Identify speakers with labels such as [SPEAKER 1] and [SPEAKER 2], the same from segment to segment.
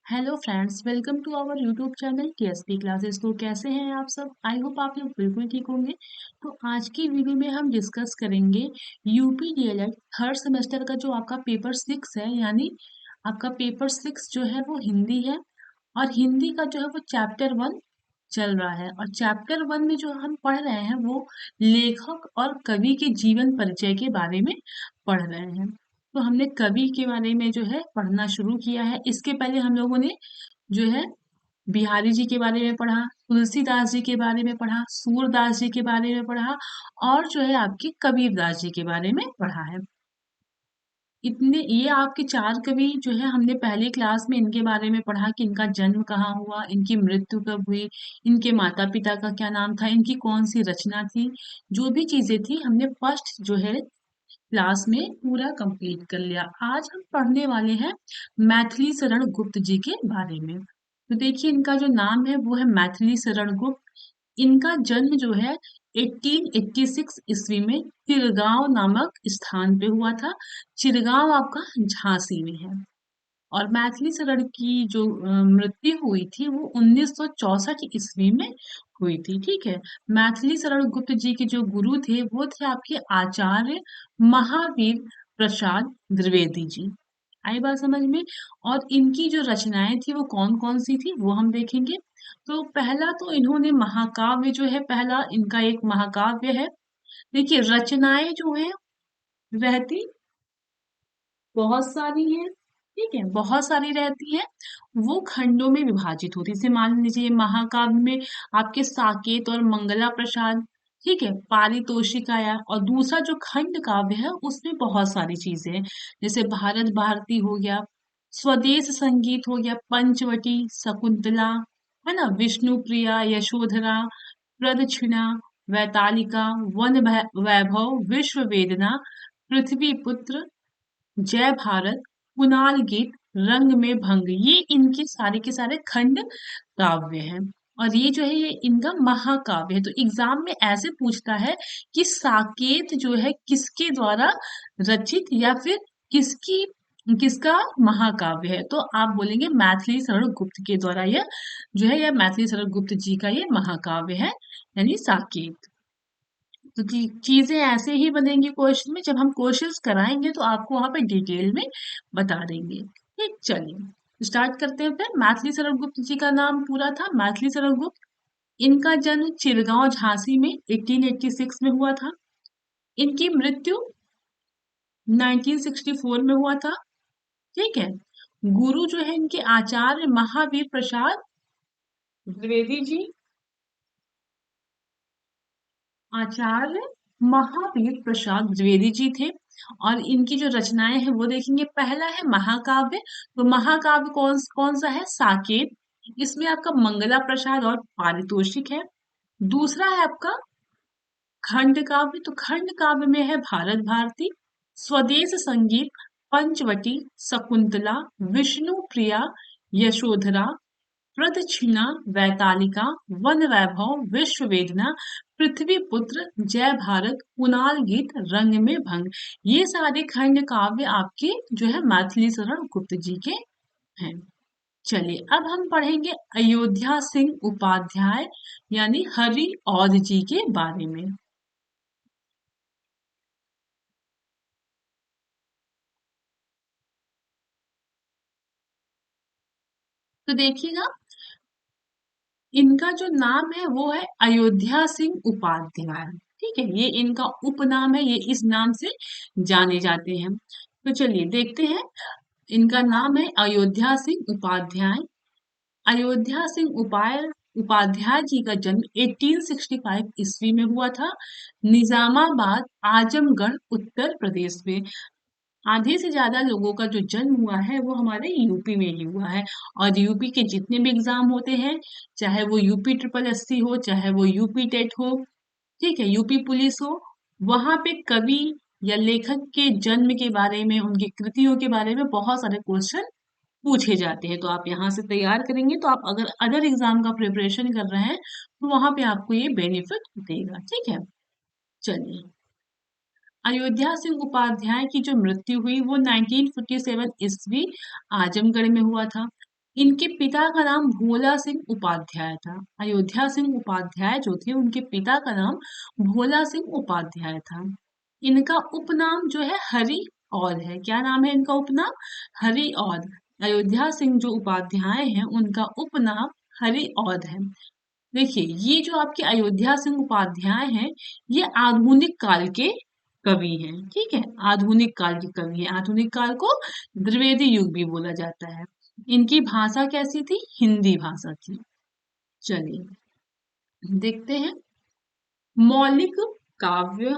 [SPEAKER 1] Hello friends, welcome to our YouTube channel TSP classes. तो कैसे हैं आप सब? आई होप आप लोग बिल्कुल ठीक होंगे। तो आज की वीडियो में हम डिस्कस करेंगे यूपी डीएलएड थर्ड सेमेस्टर का जो आपका पेपर 6 है, यानी आपका पेपर 6 जो है वो हिंदी है। और हिंदी का जो है वो चैप्टर 1 चल रहा है। और चैप्टर 1 में जो हम पढ़ रहे हैं वो लेखक और कवि के जीवन परिचय के बारे में पढ़ रहे हैं। तो हमने कवि के बारे में जो है पढ़ना शुरू किया है। इसके पहले हम लोगों ने जो है बिहारी जी के बारे में पढ़ा, तुलसीदास जी के बारे में पढ़ा, सूरदास जी के बारे में पढ़ा और जो है आपके कबीरदास जी के बारे में पढ़ा है। इतने ये आपके 4 कवि जो है हमने पहले क्लास में इनके बारे में पढ़ा कि इनका जन्म कहाँ हुआ, इनकी मृत्यु कब हुई, इनके माता पिता का क्या नाम था, इनकी कौन सी रचना थी। जो भी चीजें थी हमने फर्स्ट जो है क्लास में पूरा कंप्लीट कर लिया। आज हम पढ़ने वाले हैं मैथिली शरण गुप्त जी के बारे में। तो देखिए, इनका जो नाम है वो है मैथिली शरण गुप्त। इनका जन्म जो है 1886 ईस्वी में चिरगांव नामक स्थान पे हुआ था। चिरगांव आपका झांसी में है। और मैथिली शरण की जो मृत्यु हुई थी वो 1964 ईस्वी में हुई थी। ठीक है। मैथिली शरण गुप्त जी के जो गुरु थे वो थे आपके आचार्य महावीर प्रसाद द्विवेदी जी। आई बात समझ में? और इनकी जो रचनाएं थी वो कौन कौन सी थी वो हम देखेंगे। तो पहला तो इन्होंने महाकाव्य जो है, पहला इनका एक महाकाव्य है। देखिए, रचनाएं जो है रहती बहुत सारी है। ठीक है, बहुत सारी रहती है। वो खंडों में विभाजित होती है। जैसे मान लीजिए महाकाव्य में आपके साकेत और मंगला प्रसाद, ठीक है, पारितोषिकाया। और दूसरा जो खंड काव्य है उसमें बहुत सारी चीजें हैं। जैसे भारत भारती हो गया, स्वदेश संगीत हो गया, पंचवटी, शकुंतला, है ना, विष्णु प्रिया, यशोधरा, प्रदक्षिणा, वैतालिका, वैभव, विश्व वेदना, पृथ्वी पुत्र, जय भारत, कुणाल गीत, रंग में भंग, ये इनके सारे के सारे खंड काव्य हैं। और ये जो है ये इनका महाकाव्य है। तो एग्जाम में ऐसे पूछता है कि साकेत जो है किसके द्वारा रचित या फिर किसकी किसका महाकाव्य है। तो आप बोलेंगे मैथिली शरण गुप्त के द्वारा यह जो है, यह मैथिली शरण गुप्त जी का ये महाकाव्य है, यानी साकेत। तो चीजें ऐसे ही बनेंगी क्वेश्चन में। जब हम क्वेश्चंस कराएंगे तो आपको वहां पे डिटेल में बता देंगे। ठीक, चलिए स्टार्ट करते हैं। फिर मैथिली शरण गुप्त जी का नाम पूरा था मैथिली शरण गुप्त। इनका जन्म चिरगांव झांसी में 1886 में हुआ था। इनकी मृत्यु 1964 में हुआ था। ठीक है। गुरु जो है इनके आचार्य महावीर प्रसाद द्विवेदी जी, आचार्य महावीर प्रसाद द्विवेदी जी थे। और इनकी जो रचनाएं हैं वो देखेंगे। पहला है महाकाव्य। तो महाकाव्य कौन कौन सा है? साकेत। इसमें आपका मंगला प्रसाद और पारितोषिक है। दूसरा है आपका खंड काव्य। तो खंड काव्य में है भारत भारती, स्वदेश संगीत, पंचवटी, शकुंतला, विष्णु प्रिया, यशोधरा, प्रदक्षिणा, वैतालिका, वन वैभव, विश्व वेदना, पृथ्वी पुत्र, जय भारत, कुणाल गीत, रंग में भंग, ये सारे खंड काव्य आपके जो है मैथिली शरण गुप्त जी के हैं। चलिए अब हम पढ़ेंगे अयोध्या सिंह उपाध्याय, यानी हरि औध जी के बारे में। तो देखिएगा, इनका जो नाम है वो है अयोध्या सिंह उपाध्याय। ठीक है, ये इनका उपनाम है, ये इस नाम से जाने जाते हैं। तो चलिए देखते हैं। इनका नाम है अयोध्या सिंह उपाध्याय। अयोध्या सिंह उपाध्याय जी का जन्म 1865 ईस्वी में हुआ था, निजामाबाद, आजमगढ़, उत्तर प्रदेश में। आधे से ज्यादा लोगों का जो जन्म हुआ है वो हमारे यूपी में ही हुआ है। और यूपी के जितने भी एग्जाम होते हैं, चाहे वो यूपी ट्रिपल एससी हो, चाहे वो यूपी टेट हो, ठीक है, यूपी पुलिस हो, वहां पे कवि या लेखक के जन्म के बारे में, उनकी कृतियों के बारे में बहुत सारे क्वेश्चन पूछे जाते हैं। तो आप यहाँ से तैयार करेंगे तो आप अगर अदर एग्जाम का प्रिपरेशन कर रहे हैं तो वहां पे आपको ये बेनिफिट देगा। ठीक है, चलिए। अयोध्या सिंह उपाध्याय की जो मृत्यु हुई वो 1957 ईस्वी आजमगढ़ में हुआ था। इनके पिता का नाम भोला सिंह उपाध्याय था। अयोध्या सिंह उपाध्याय जो थे उनके पिता का नाम भोला सिंह उपाध्याय था। इनका उपनाम जो है हरि और है। क्या नाम है इनका उपनाम? हरि और। अयोध्या सिंह जो उपाध्याय हैं उनका उपनाम हरि और है। देखिए ये जो आपके अयोध्या सिंह उपाध्याय हैं ये आधुनिक काल के कवि हैं। ठीक है, आधुनिक काल के कवि हैं। आधुनिक काल को द्विवेदी युग भी बोला जाता है। इनकी भाषा कैसी थी? हिंदी भाषा थी। चलिए देखते हैं मौलिक काव्य।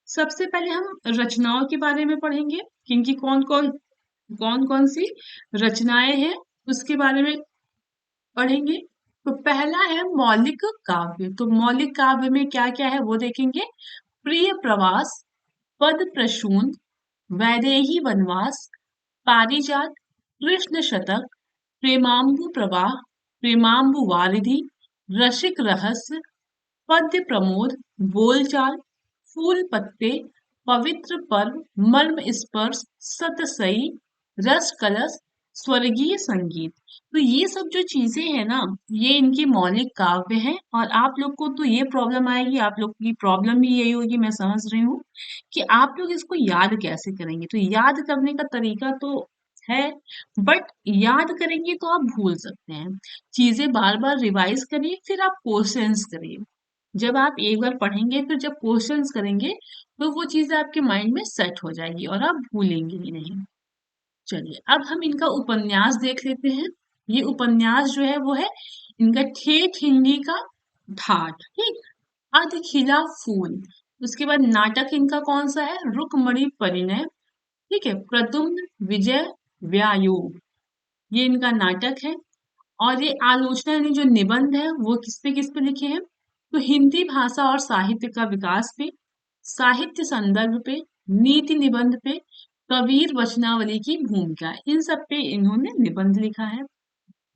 [SPEAKER 1] सबसे पहले हम रचनाओं के बारे में पढ़ेंगे कि इनकी कौन कौन सी रचनाएं हैं उसके बारे में पढ़ेंगे। तो पहला है मौलिक काव्य। तो मौलिक काव्य में क्या क्या है वो देखेंगे। प्रिय प्रवास, पद प्रसून, वैदेही वनवास, पारिजात, कृष्ण शतक, प्रेमांबु प्रवाह, प्रेमांबु वारिधि, रसिक रहस्य, पद्य प्रमोद, बोलचाल, फूल पत्ते, पवित्र पर्व, मर्म स्पर्श, सतसई, रस कलश, स्वर्गीय संगीत। तो ये सब जो चीजें हैं ना ये इनकी मौलिक काव्य हैं। और आप लोग को तो ये प्रॉब्लम आएगी, आप लोग की प्रॉब्लम भी यही होगी, मैं समझ रही हूँ कि आप लोग इसको याद कैसे करेंगे। तो याद करने का तरीका तो है, बट याद करेंगे तो आप भूल सकते हैं। चीजें बार बार रिवाइज करिए, फिर आप क्वेश्चंस करिए। जब आप एक बार पढ़ेंगे फिर जब क्वेश्चंस करेंगे तो वो चीजें आपके माइंड में सेट हो जाएगी और आप भूलेंगे ही नहीं। चलिए अब हम इनका उपन्यास देख लेते हैं। ये उपन्यास जो है वो है इनका ठेठ हिंदी का ठाठ। ठीक, अध खिला फूल। उसके बाद नाटक इनका कौन सा है? रुक्मणी परिणय। ठीक है, प्रद्युम्न विजय व्यायोग, ये इनका नाटक है। और ये आलोचना यानी जो निबंध है वो किस पे लिखे हैं? तो हिंदी भाषा और साहित्य का विकास पे, साहित्य संदर्भ पे, नीति निबंध पे, कबीर वचनावली की भूमिका, इन सब पे इन्होंने निबंध लिखा है।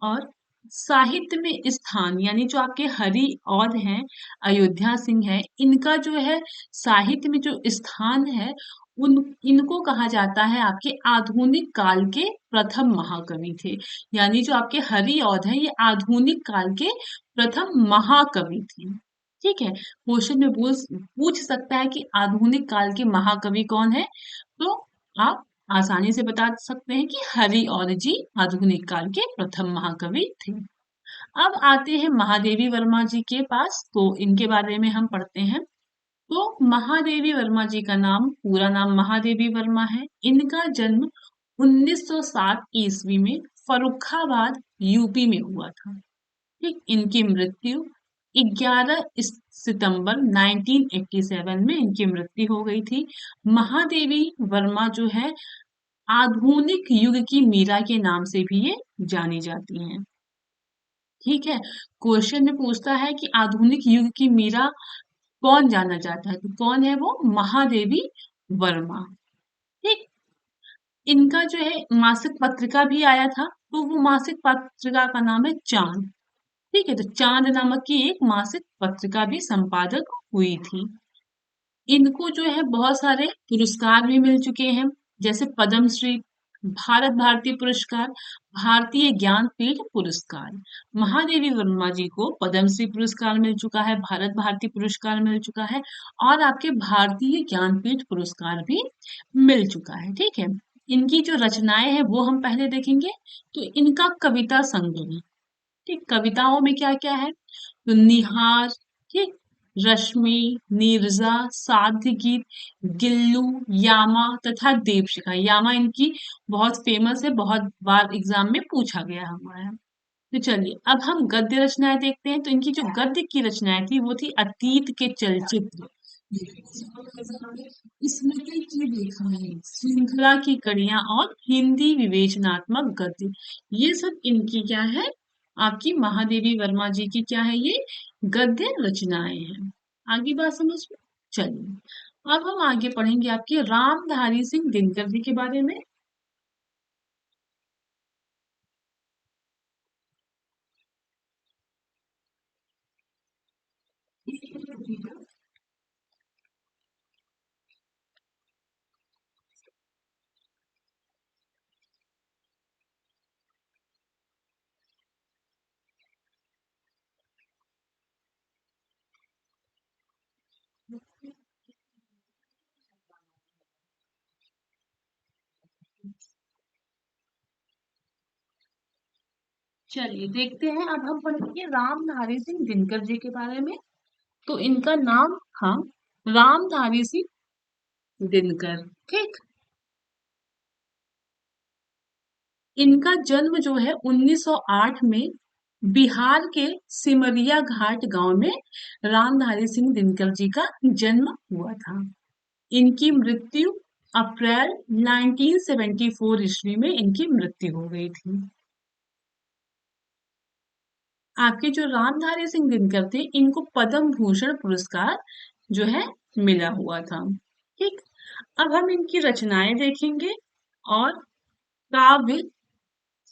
[SPEAKER 1] और साहित्य में स्थान यानी जो आपके हरि और हैं, अयोध्या सिंह है, इनका जो है साहित्य में जो स्थान है उन इनको कहा जाता है आपके आधुनिक काल के प्रथम महाकवि थे। यानी जो आपके हरि और है ये आधुनिक काल के प्रथम महाकवि थे। ठीक है, क्वेश्चन में पूछ सकता है कि आधुनिक काल के महाकवि कौन है, तो आप आसानी से बता सकते हैं कि हरि और जी आधुनिक काल के प्रथम महाकवि थे। अब आते हैं महादेवी वर्मा जी के पास, तो इनके बारे में हम पढ़ते हैं। तो महादेवी वर्मा जी का नाम, पूरा नाम महादेवी वर्मा है। इनका जन्म 1907 ईस्वी में फर्रुखाबाद यूपी में हुआ था। ठीक, इनकी मृत्यु 11 सितंबर 1987 में इनकी मृत्यु हो गई थी। महादेवी वर्मा जो है आधुनिक युग की मीरा के नाम से भी ये जानी जाती हैं। ठीक है, क्वेश्चन में पूछता है कि आधुनिक युग की मीरा कौन जाना जाता है, तो कौन है वो? महादेवी वर्मा। ठीक, इनका जो है मासिक पत्रिका भी आया था, तो वो मासिक पत्रिका का नाम है चांद। ठीक है, तो चांद नामक की एक मासिक पत्रिका भी संपादक हुई थी। इनको जो है बहुत सारे पुरस्कार भी मिल चुके हैं, जैसे पद्मश्री, भारत भारती पुरस्कार, भारतीय ज्ञानपीठ पुरस्कार। महादेवी वर्मा जी को पद्मश्री पुरस्कार मिल चुका है, भारत भारती पुरस्कार मिल चुका है और आपके भारतीय ज्ञानपीठ पुरस्कार भी मिल चुका है। ठीक है, इनकी जो रचनाएं हैं वो हम पहले देखेंगे। तो इनका कविता संग्रह, ठीक, कविताओं में क्या क्या है? तो निहार, ठीक, रश्मि, नीरजा, साध्य गीत, गिल्लू, यामा तथा देवशिखा। यामा इनकी बहुत फेमस है, बहुत बार एग्जाम में पूछा गया हुआ है। तो चलिए अब हम गद्य रचनाएं देखते हैं। तो इनकी जो गद्य की रचनाएं थी वो थी अतीत के चलचित्र, स्मृति की रेखाएं, श्रृंखला की कड़ियां और हिंदी विवेचनात्मक गद्य। ये सब इनकी क्या है? आपकी महादेवी वर्मा जी की क्या है? ये गद्य रचनाएं हैं। आगे बात समझ में? चलिए अब हम आगे पढ़ेंगे आपके रामधारी सिंह दिनकर जी के बारे में। चलिए देखते हैं, अब हम पढ़ेंगे रामधारी सिंह दिनकर जी के बारे में। तो इनका नाम, हाँ, रामधारी सिंह दिनकर। ठीक। इनका जन्म जो है 1908 में बिहार के सिमरिया घाट गांव में रामधारी सिंह दिनकर जी का जन्म हुआ था। इनकी मृत्यु अप्रैल 1974 ईस्वी में इनकी मृत्यु हो गई थी। आपके जो रामधारी सिंह दिनकर थे, इनको पद्म भूषण पुरस्कार जो है मिला हुआ था। ठीक। अब हम इनकी रचनाएं देखेंगे और काव्य।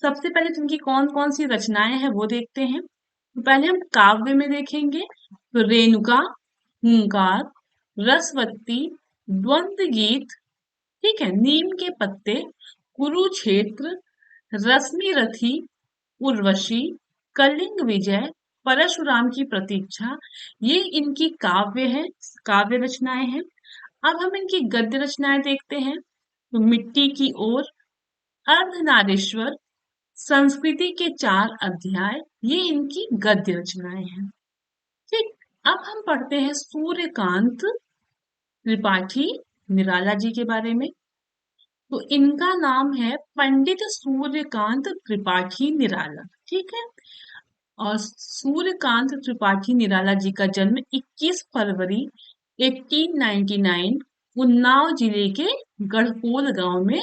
[SPEAKER 1] सबसे पहले तो इनकी कौन कौन सी रचनाएं हैं वो देखते हैं। तो पहले हम काव्य में देखेंगे, तो रेणुका, हुंकार, रसवत्ती, द्वंद्व गीत, ठीक है, नीम के पत्ते, कुरुक्षेत्र, रश्मि रथी, उर्वशी, कलिंग विजय, परशुराम की प्रतीक्षा, ये इनकी काव्य है, काव्य रचनाएं हैं। अब हम इनकी गद्य रचनाएं देखते हैं, तो मिट्टी की ओर, अर्धनारीश्वर, संस्कृति के 4 अध्याय, ये इनकी गद्य रचनाएं हैं। ठीक। अब हम पढ़ते हैं सूर्यकांत त्रिपाठी निराला जी के बारे में। तो इनका नाम है पंडित सूर्यकांत त्रिपाठी निराला। ठीक है। और सूर्यकांत त्रिपाठी निराला जी का जन्म 21 फरवरी 1899 उन्नाव जिले के गढ़पोल गांव में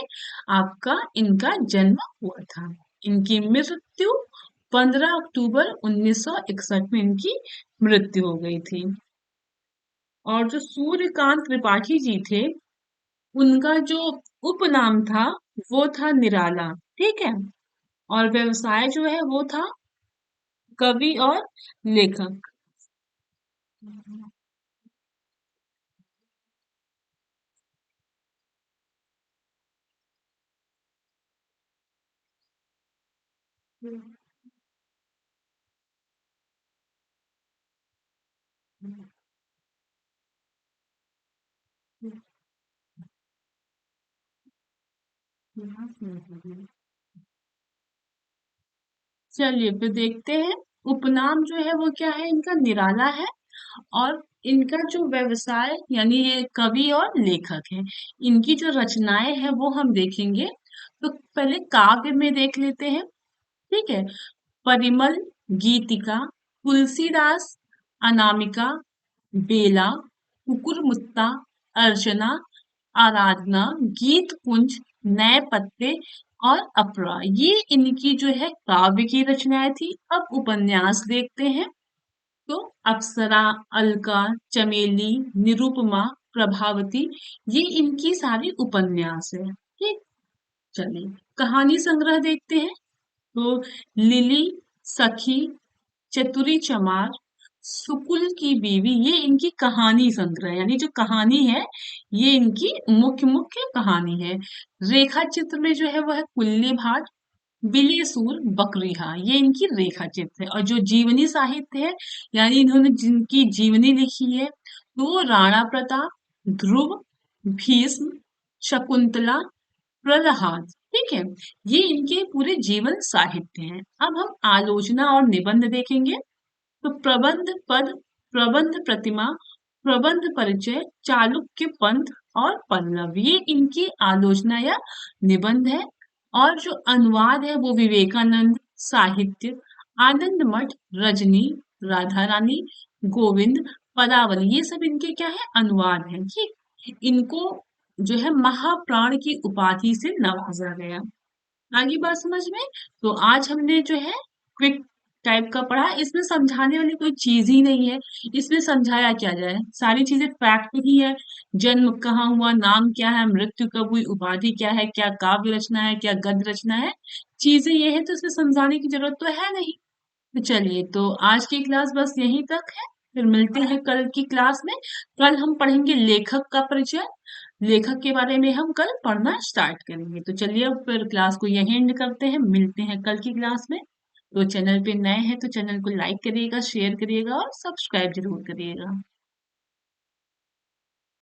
[SPEAKER 1] आपका इनका जन्म हुआ था। इनकी मृत्यु 15 अक्टूबर 1961 में इनकी मृत्यु हो गई थी। और जो सूर्यकांत त्रिपाठी जी थे, उनका जो उपनाम था वो था निराला। ठीक है। और व्यवसाय जो है वो था कवि और लेखक। चलिए फिर देखते हैं, उपनाम जो है वो क्या है, इनका निराला है। और इनका जो व्यवसाय यानी ये कवि और लेखक है। इनकी जो रचनाएं हैं वो हम देखेंगे। तो पहले काव्य में देख लेते हैं। ठीक है। परिमल, गीतिका, तुलसीदास, अनामिका, बेला, कुकुरमुत्ता, अर्चना, आराधना, गीत कुंज, नए पत्ते और अपरा, ये इनकी जो है काव्य की रचनाएं थी। अब उपन्यास देखते हैं। तो अप्सरा, अलका, चमेली, निरुपमा, प्रभावती, ये इनकी सारी उपन्यास है। ठीक। चलिए कहानी संग्रह देखते हैं। तो लिली, सखी, चतुरी चमार, सुकुल की बीवी, ये इनकी कहानी संग्रह यानी जो कहानी है, ये इनकी मुख्य मुख्य कहानी है। रेखा चित्र में जो है वो है कुल्ली भाट, बिलेसुर, बकरिहा, ये इनकी रेखा चित्र है। और जो जीवनी साहित्य है यानी इन्होंने जिनकी जीवनी लिखी है, तो राणा प्रताप, ध्रुव, भीष्म, शकुंतला, प्रहलाद, ठीक है, ये इनके पूरे जीवन साहित्य हैं। अब हम आलोचना और निबंध देखेंगे। तो प्रबंध पद, प्रबंध प्रतिमा, प्रबंध परिचय, चालुक्य पंथ और पल्लव, ये इनकी आलोचना या निबंध है। और जो अनुवाद है वो विवेकानंद, साहित्य, आनंद मठ, रजनी, राधा रानी, गोविंद, पदावली, ये सब इनके क्या है, अनुवाद है। ठीक। इनको जो है महाप्राण की उपाधि से नवाजा गया। आगे बात समझ में। तो आज हमने जो है क्विक टाइप का पढ़ा। इसमें समझाने वाली कोई चीज ही नहीं है। इसमें समझाया क्या जाए, सारी चीजें फैक्ट ही है। जन्म कहाँ हुआ, नाम क्या है, मृत्यु कब हुई, उपाधि क्या है, क्या काव्य रचना है, क्या गद्य रचना है, चीजें ये है, तो इसमें समझाने की जरूरत तो है नहीं। तो चलिए, तो आज की क्लास बस यहीं तक है। फिर मिलते हैं कल की क्लास में। कल हम पढ़ेंगे लेखक का परिचय। लेखक के बारे में हम कल पढ़ना स्टार्ट करेंगे। तो चलिए अब फिर क्लास को यहीं एंड करते हैं, मिलते हैं कल की क्लास में। तो चैनल पे नए हैं तो चैनल को लाइक करिएगा, शेयर करिएगा और सब्सक्राइब जरूर करिएगा।